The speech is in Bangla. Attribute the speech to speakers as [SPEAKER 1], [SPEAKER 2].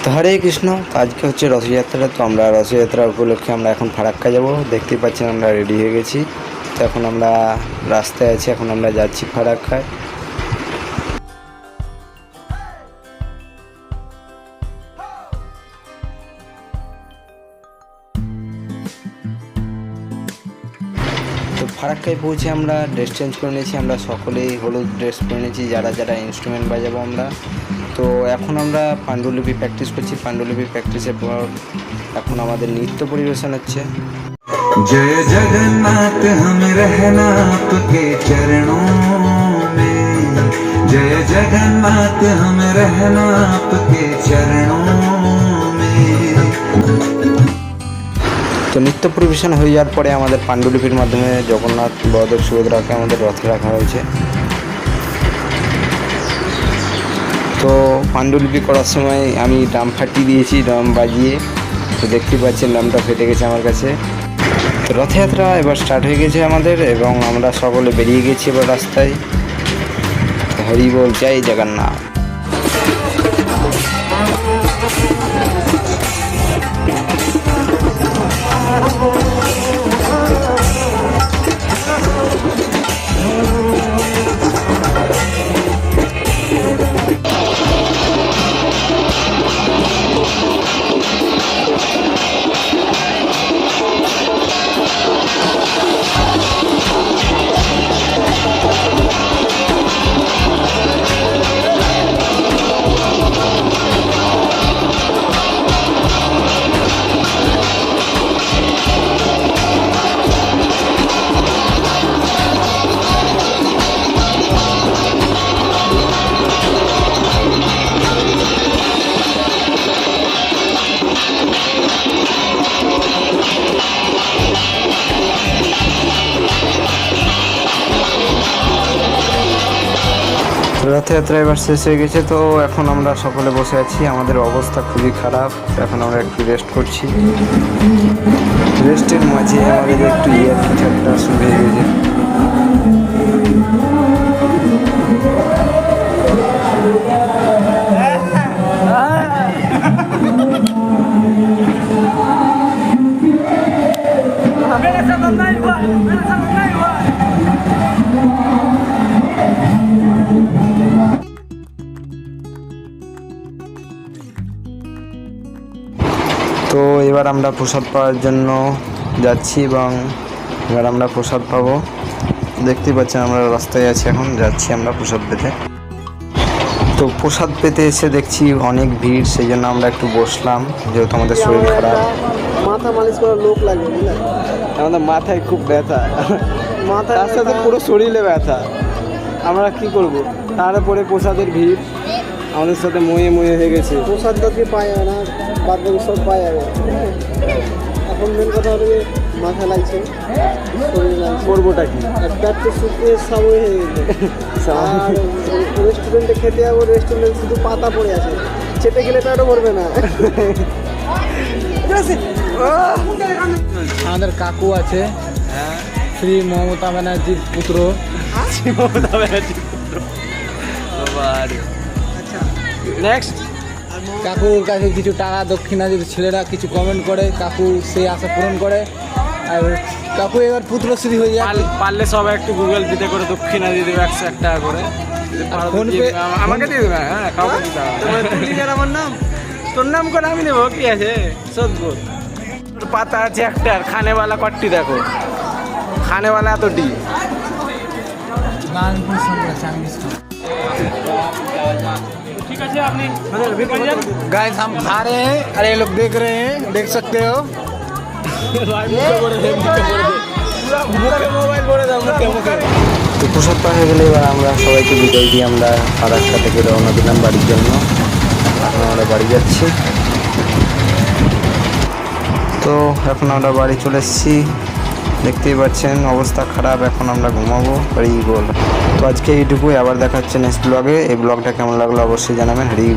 [SPEAKER 1] তো হরে কৃষ্ণ। তো আজকে হচ্ছে রথযাত্রা। তো আমরা রথযাত্রা উপলক্ষে আমরা এখন ফারাক্কা যাব। দেখতেই পাচ্ছেন আমরা রেডি হয়ে গেছি। তো এখন আমরা রাস্তায় আছি, এখন আমরা যাচ্ছি ফারাক্কায়। তো ফারাক্কায় পৌঁছে আমরা ড্রেস চেঞ্জ করে নিয়েছি। আমরা সকলেই হলুদ ড্রেস পরে নিয়েছি, যারা যারা ইনস্ট্রুমেন্ট বাজাবো আমরা। তো এখন আমরা পাণ্ডুলিপি প্র্যাকটিস করছি। পাণ্ডুলিপি প্র্যাকটিসের পর এখন আমাদের নৃত্য পরিবেশন হচ্ছে।
[SPEAKER 2] जय जगन्नाथ हम रहना आपके चरणों में, जय जगन्नाथ हम रहना आपके चरणों में।
[SPEAKER 1] তো নৃত্য পরিবেশন হয়ে যাওয়ার পরে আমাদের পাণ্ডুলিপির মাধ্যমে জগন্নাথ, বলদেব, সুভদ্রাকে আমাদের রথে রাখা হয়েছে। তো পাণ্ডুলিপি করার সময় আমি ড্রাম ফাটিয়ে দিয়েছি, ড্রাম বাজিয়ে। তো দেখতে পাচ্ছেন ড্রামটা ফেটে গেছে আমার কাছে। তো রথযাত্রা এবার স্টার্ট হয়ে গেছে আমাদের, এবং আমরা সকলে বেরিয়ে গেছি এবার রাস্তায়। হরি বল, জয় জগন্নাথ। রথযাত্রা এবার শেষ হয়ে গেছে। তো এখন আমরা সকলে বসে আছি, আমাদের অবস্থা খুবই খারাপ। এখন আমরা একটু রেস্ট করছি। রেস্টের মাঝে আমাদের একটু ইয়ার্কি ঠাট্টা শুরু হয়ে গেছে। তো এবার আমরা প্রসাদ পাওয়ার জন্য যাচ্ছি, এবং এবার আমরা প্রসাদ পাবো। দেখতেই পাচ্ছেন আমরা রাস্তায় আছি, এখন যাচ্ছি আমরা প্রসাদ পেতে। তো প্রসাদ পেতে এসে দেখছি অনেক ভিড়, সেই জন্য আমরা একটু বসলাম, যেহেতু আমাদের শরীর খারাপ।
[SPEAKER 3] মাথা মালিশ করার লোক লাগবে, বুঝলেন?
[SPEAKER 1] আমাদের মাথায় খুব ব্যথা,
[SPEAKER 3] মাথা
[SPEAKER 1] তার সাথে পুরো শরীরে ব্যথা। আমরা কি করব? তারপরে প্রসাদের ভিড় আমাদের সাথে ময়ে হয়ে গেছে।
[SPEAKER 3] প্রসাদ কি পাওয়া যাবে না, বাদ বাকি সব পাওয়া যাবে। এখন মেন কথা হলো যে মাথা লাগছে, শরীর লাগছে,
[SPEAKER 1] করবোটা কি?
[SPEAKER 3] আর পেটটা শুকিয়ে সাবই হয়ে গেছে। আর রেস্টুরেন্টে খেতে যাবো, রেস্টুরেন্টে শুধু পাতা পড়ে আছে, চেপে গেলে পেটও ভরবে না।
[SPEAKER 4] আমাদের কাকু আছে, শ্রী মমতা ব্যানার্জির পুত্র।
[SPEAKER 1] নেক্সট,
[SPEAKER 4] কাকুর কাছে কিছু টাকা দক্ষিণা যদি ছেলেরা কিছু কমেন্ট করে, কাকু সেই আশা পূরণ করে। আর কাকু এবার পুত্রশ্রী হয়ে যায়।
[SPEAKER 1] পারলে সবাই একটু গুগল পেতে করে দক্ষিণা দিয়ে দেবে 101 টাকা করে।
[SPEAKER 4] ফোন পে
[SPEAKER 1] আমাকে দিয়ে দেবে, হ্যাঁ কাউকে দিতে হবে। আমার নাম, তোর নাম করে আমি দেবো, কি আছে? সদবোধ পাতা আছে একটার, খানেওয়ালা কট্টি দেখো, খানেওয়ালা এতটি।
[SPEAKER 4] गाइस हम खा रहे हैं, अरे ये लोग देख रहे हैं, देख सकते हो।
[SPEAKER 1] তো প্রসাদ পাওয়া হয়ে গেলে এবার আমরা সবাইকে বিদায় দিয়ে আমরা ফারাক্কা থেকে রওনা দিলাম বাড়ির জন্য। এখন আমরা বাড়ি যাচ্ছি। তো এখন আমরা বাড়ি চলে এসেছি, দেখতেই পাচ্ছেন অবস্থা খারাপ। এখন আমরা ঘুমাবো, হরি বল। তো আজকে এইটুকুই, আবার দেখা হচ্ছে নেক্সট ব্লগে। এই ব্লগটা কেমন লাগলো অবশ্যই জানাবেন। হরি